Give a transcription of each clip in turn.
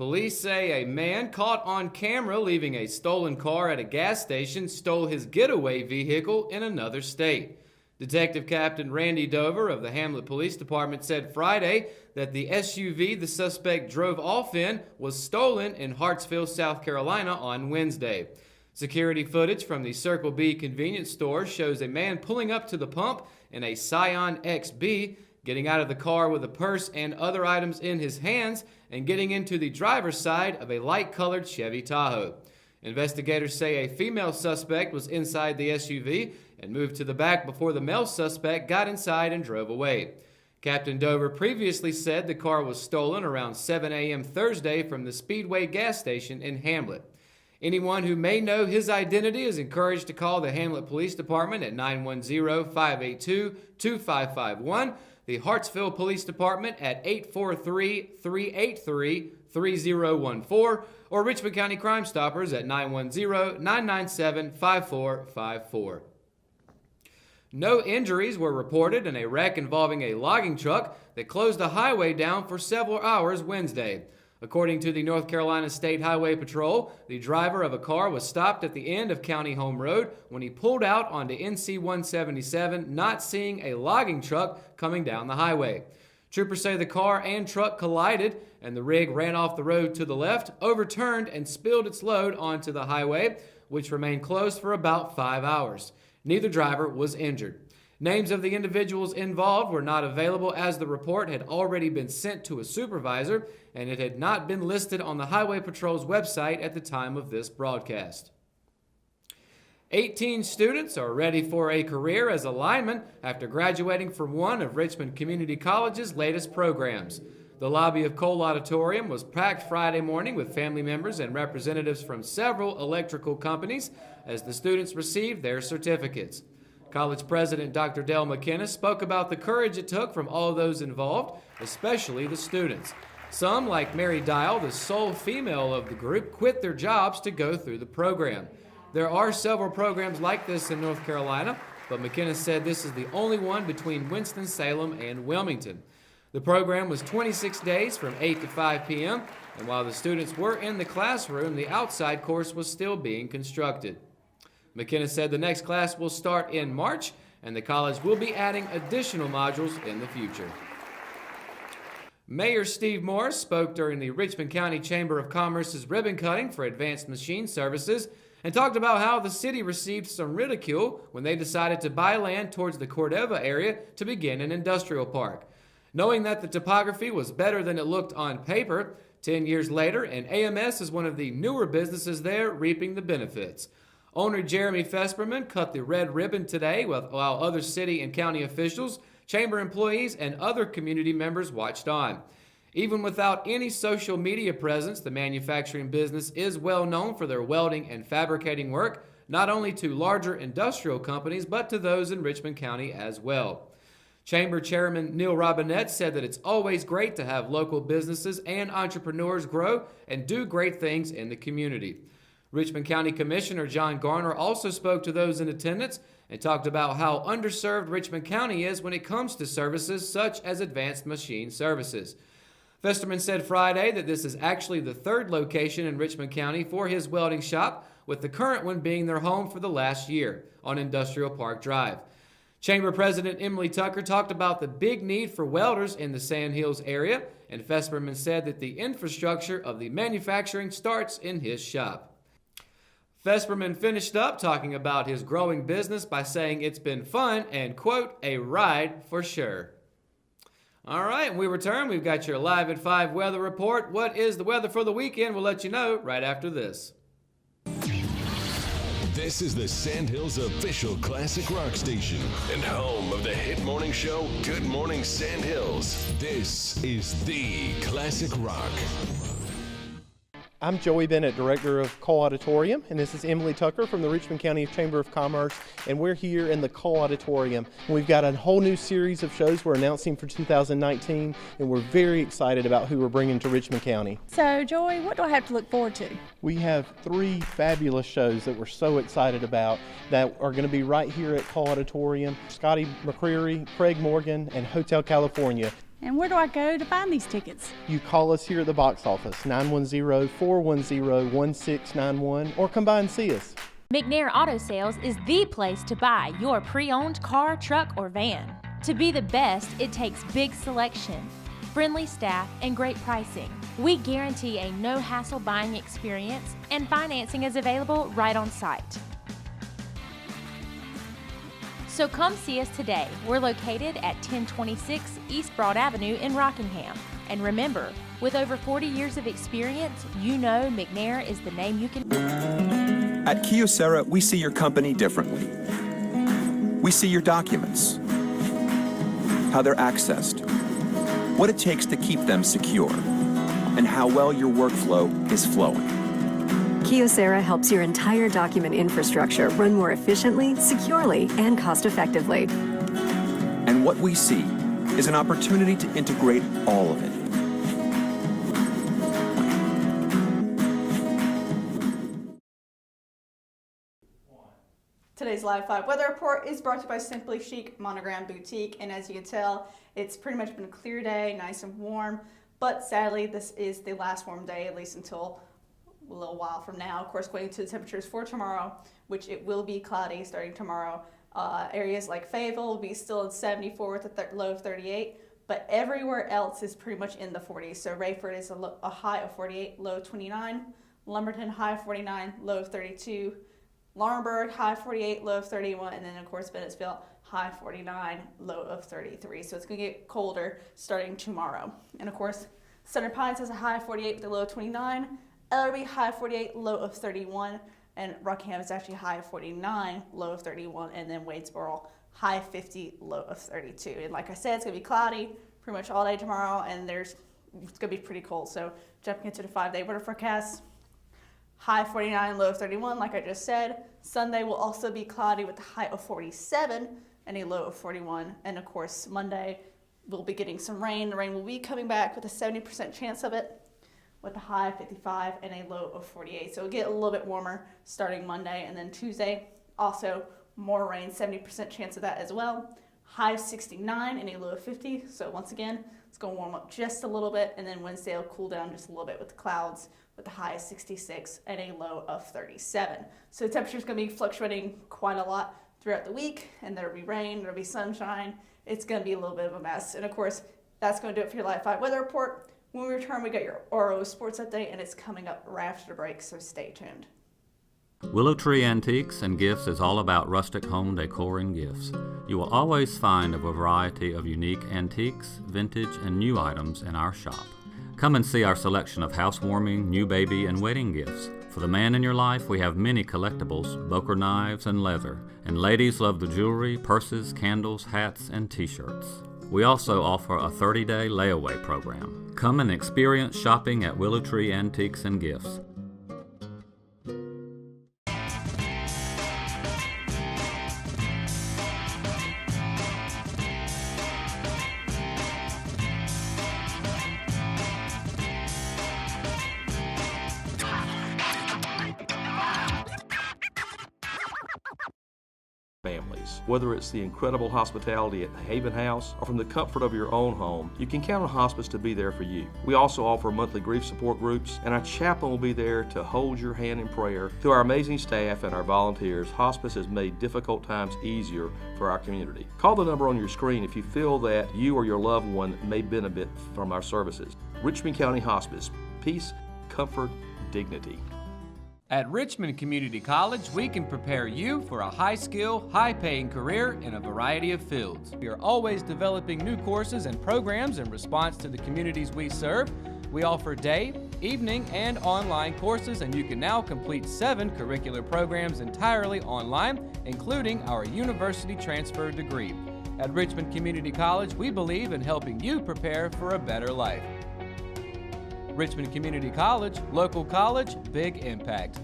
Police say a man caught on camera leaving a stolen car at a gas station stole his getaway vehicle in another state. Detective Captain Randy Dover of the Hamlet Police Department said Friday that the SUV the suspect drove off in was stolen in Hartsville, South Carolina on Wednesday. Security footage from the Circle B convenience store shows a man pulling up to the pump in a Scion XB, getting out of the car with a purse and other items in his hands, and getting into the driver's side of a light-colored Chevy Tahoe. Investigators say a female suspect was inside the SUV and moved to the back before the male suspect got inside and drove away. Captain Dover previously said the car was stolen around 7 a.m. Thursday from the Speedway gas station in Hamlet. Anyone who may know his identity is encouraged to call the Hamlet Police Department at 910-582-2551, the Hartsville Police Department at 843-383-3014, or Richmond County Crime Stoppers at 910-997-5454. No injuries were reported in a wreck involving a logging truck that closed a highway down for several hours Wednesday. According to the North Carolina State Highway Patrol, the driver of a car was stopped at the end of County Home Road when he pulled out onto NC 177, not seeing a logging truck coming down the highway. Troopers say the car and truck collided, and the rig ran off the road to the left, overturned, and spilled its load onto the highway, which remained closed for about 5 hours. Neither driver was injured. Names of the individuals involved were not available as the report had already been sent to a supervisor and it had not been listed on the Highway Patrol's website at the time of this broadcast. 18 students are ready for a career as a lineman after graduating from one of Richmond Community College's latest programs. The lobby of Cole Auditorium was packed Friday morning with family members and representatives from several electrical companies as the students received their certificates. College President Dr. Dale McKenna spoke about the courage it took from all those involved, especially the students. Some, like Mary Dial, the sole female of the group, quit their jobs to go through the program. There are several programs like this in North Carolina, but McKenna said this is the only one between Winston-Salem and Wilmington. The program was 26 days from 8 to 5 p.m., and while the students were in the classroom, the outside course was still being constructed. McKenna said the next class will start in March, and the college will be adding additional modules in the future. Mayor Steve Morris spoke during the Richmond County Chamber of Commerce's ribbon cutting for Advanced Machine Services and talked about how the city received some ridicule when they decided to buy land towards the Cordova area to begin an industrial park. Knowing that the topography was better than it looked on paper, 10 years later, and AMS is one of the newer businesses there reaping the benefits. Owner Jeremy Fesperman cut the red ribbon today while other city and county officials, chamber employees, and other community members watched on. Even without any social media presence, the manufacturing business is well known for their welding and fabricating work, not only to larger industrial companies, but to those in Richmond County as well. Chamber Chairman Neil Robinette said that it's always great to have local businesses and entrepreneurs grow and do great things in the community. Richmond County Commissioner John Garner also spoke to those in attendance and talked about how underserved Richmond County is when it comes to services such as Advanced Machine Services. Festerman said Friday that this is actually the third location in Richmond County for his welding shop, with the current one being their home for the last year on Industrial Park Drive. Chamber President Emily Tucker talked about the big need for welders in the Sand Hills area, and Fesperman said that the infrastructure of the manufacturing starts in his shop. Fesperman finished up talking about his growing business by saying it's been fun and, quote, a ride for sure. All right, when we return, we've got your Live at 5 weather report. What is the weather for the weekend? We'll let you know right after this. This is the Sandhills official classic rock station and home of the hit morning show, Good Morning Sandhills. This is the Classic Rock. I'm Joey Bennett, Director of Cole Auditorium, and this is Emily Tucker from the Richmond County Chamber of Commerce, and we're here in the Cole Auditorium. We've got a whole new series of shows we're announcing for 2019, and we're very excited about who we're bringing to Richmond County. So, Joey, what do I have to look forward to? We have 3 fabulous shows that we're so excited about that are going to be right here at Cole Auditorium. Scotty McCreary, Craig Morgan, and Hotel California. And where do I go to find these tickets? You call us here at the box office, 910-410-1691, or come by and see us. McNair Auto Sales is the place to buy your pre-owned car, truck, or van. To be the best, it takes big selection, friendly staff, and great pricing. We guarantee a no-hassle buying experience, and financing is available right on site. So come see us today. We're located at 1026 East Broad Avenue in Rockingham. And remember, with over 40 years of experience, you know McNair is the name you can. At Kyocera, we see your company differently. We see your documents, how they're accessed, what it takes to keep them secure, and how well your workflow is flowing. Kyocera helps your entire document infrastructure run more efficiently, securely, and cost-effectively. And what we see is an opportunity to integrate all of it. Today's Live 5 weather report is brought to you by Simply Chic Monogram Boutique, and as you can tell, it's pretty much been a clear day, nice and warm, but sadly this is the last warm day, at least until a little while from now. Of course, going to the temperatures for tomorrow, which it will be cloudy starting tomorrow. Areas like Fayetteville will be still at 74 with a low of 38, but everywhere else is pretty much in the 40s. So Rayford is a high of 48, low of 29, Lumberton high of 49, low of 32, Laurinburg high 48, low of 31, and then of course Bennettsville high 49, low of 33. So it's going to get colder starting tomorrow. And of course, Center Pines has a high of 48 with a low of 29, Ellerby high 48, low of 31, and Rockingham is actually high of 49, low of 31, and then Wadesboro high 50, low of 32. And like I said, it's going to be cloudy pretty much all day tomorrow, and it's going to be pretty cold. So jumping into the 5-day weather forecast, high 49, low of 31, like I just said. Sunday will also be cloudy with a high of 47 and a low of 41. And of course, Monday we'll be getting some rain. The rain will be coming back with a 70% chance of it, with a high of 55 and a low of 48. So it'll get a little bit warmer starting Monday, and then Tuesday, also more rain, 70% chance of that as well. High of 69 and a low of 50. So once again, it's going to warm up just a little bit, and then Wednesday will cool down just a little bit with the clouds, with a high of 66 and a low of 37. So the temperature is going to be fluctuating quite a lot throughout the week, and there'll be rain, there'll be sunshine. It's going to be a little bit of a mess. And of course, that's going to do it for your Live 5 weather report. When we return, we got your RO sports update, and it's coming up right after the break, so stay tuned. Willow Tree Antiques and Gifts is all about rustic home decor and gifts. You will always find a variety of unique antiques, vintage, and new items in our shop. Come and see our selection of housewarming, new baby, and wedding gifts. For the man in your life, we have many collectibles, Boker knives, and leather. And ladies love the jewelry, purses, candles, hats, and t-shirts. We also offer a 30-day layaway program. Come and experience shopping at Willow Tree Antiques and Gifts. Families. Whether it's the incredible hospitality at the Haven House or from the comfort of your own home, you can count on Hospice to be there for you. We also offer monthly grief support groups, and our chaplain will be there to hold your hand in prayer. Through our amazing staff and our volunteers, Hospice has made difficult times easier for our community. Call the number on your screen if you feel that you or your loved one may benefit from our services. Richmond County Hospice. Peace, comfort, dignity. At Richmond Community College, we can prepare you for a high-skill, high-paying career in a variety of fields. We are always developing new courses and programs in response to the communities we serve. We offer day, evening, and online courses, and you can now complete 7 curricular programs entirely online, including our university transfer degree. At Richmond Community College, we believe in helping you prepare for a better life. Richmond Community College, local college, big impact.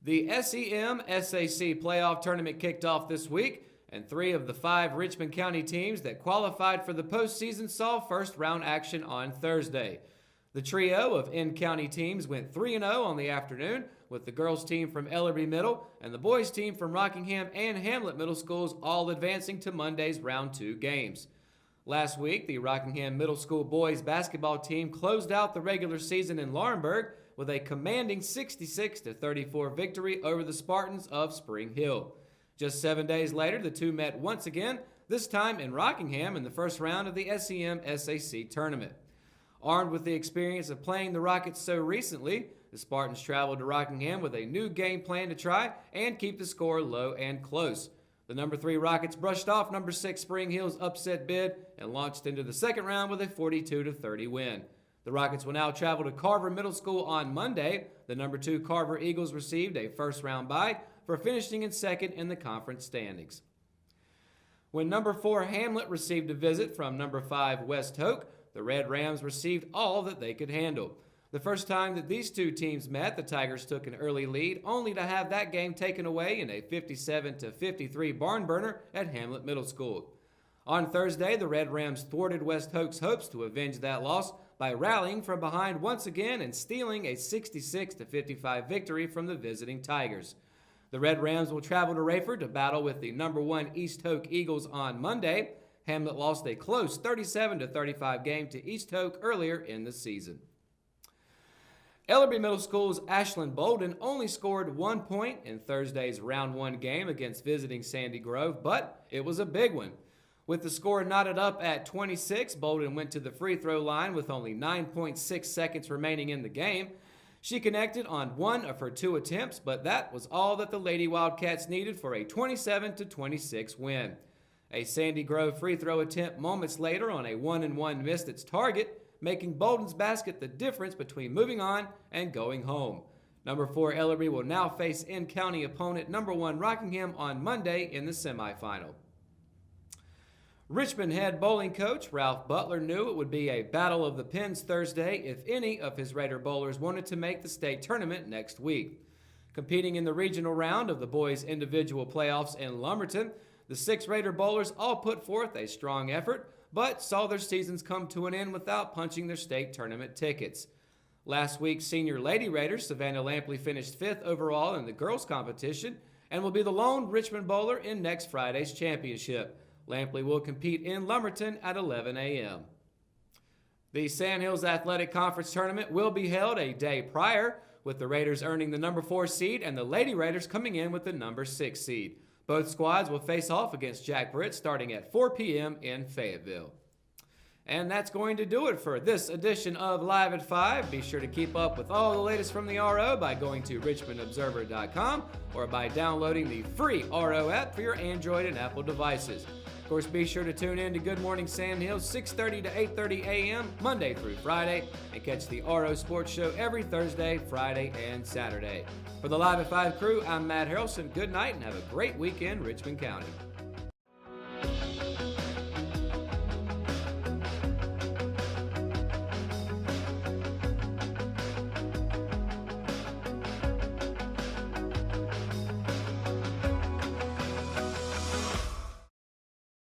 The SEM SAC playoff tournament kicked off this week, and 3 of the 5 Richmond County teams that qualified for the postseason saw first-round action on Thursday. The trio of in-county teams went 3-0 on the afternoon, with the girls team from Ellerby Middle and the boys team from Rockingham and Hamlet Middle Schools all advancing to Monday's round 2 games. Last week, the Rockingham Middle School boys basketball team closed out the regular season in Laurinburg with a commanding 66-34 victory over the Spartans of Spring Hill. Just 7 days later, the two met once again, this time in Rockingham in the first round of the SEM SAC tournament. Armed with the experience of playing the Rockets so recently, the Spartans traveled to Rockingham with a new game plan to try and keep the score low and close. The number 3 Rockets brushed off number 6 Spring Hill's upset bid and launched into the second round with a 42-30 win. The Rockets will now travel to Carver Middle School on Monday. The number 2 Carver Eagles received a first-round bye for finishing in second in the conference standings. When number 4 Hamlet received a visit from number 5 West Hoke, the Red Rams received all that they could handle. The first time that these two teams met, the Tigers took an early lead, only to have that game taken away in a 57-53 barn burner at Hamlet Middle School. On Thursday, the Red Rams thwarted West Hoke's hopes to avenge that loss by rallying from behind once again and stealing a 66-55 victory from the visiting Tigers. The Red Rams will travel to Rayford to battle with the number 1 East Hoke Eagles on Monday. Hamlet lost a close 37-35 game to East Hoke earlier in the season. Ellerby Middle School's Ashlyn Bolden only scored 1 point in Thursday's round 1 game against visiting Sandy Grove, but it was a big one. With the score knotted up at 26, Bolden went to the free throw line with only 9.6 seconds remaining in the game. She connected on 1 of her 2 attempts, but that was all that the Lady Wildcats needed for a 27-26 win. A Sandy Grove free throw attempt moments later on a 1-and-1 missed its target, making Bolden's basket the difference between moving on and going home. Number 4 Ellerby will now face in-county opponent number 1 Rockingham on Monday in the semifinal. Richmond head bowling coach Ralph Butler knew it would be a battle of the pins Thursday if any of his Raider bowlers wanted to make the state tournament next week. Competing in the regional round of the boys' individual playoffs in Lumberton, the 6 Raider bowlers all put forth a strong effort, but saw their seasons come to an end without punching their state tournament tickets. Last week's senior Lady Raiders, Savannah Lampley, finished 5th overall in the girls' competition and will be the lone Richmond bowler in next Friday's championship. Lampley will compete in Lumberton at 11 a.m. The Sandhills Athletic Conference Tournament will be held a day prior, with the Raiders earning the number 4 seed and the Lady Raiders coming in with the number 6 seed. Both squads will face off against Jack Britt starting at 4 p.m. in Fayetteville. And that's going to do it for this edition of Live at 5. Be sure to keep up with all the latest from the RO by going to richmondobserver.com or by downloading the free RO app for your Android and Apple devices. Of course, be sure to tune in to Good Morning Sandhills 6:30 to 8:30 a.m. Monday through Friday and catch the RO Sports Show every Thursday, Friday, and Saturday. For the Live at 5 crew, I'm Matt Harrelson. Good night and have a great weekend, Richmond County.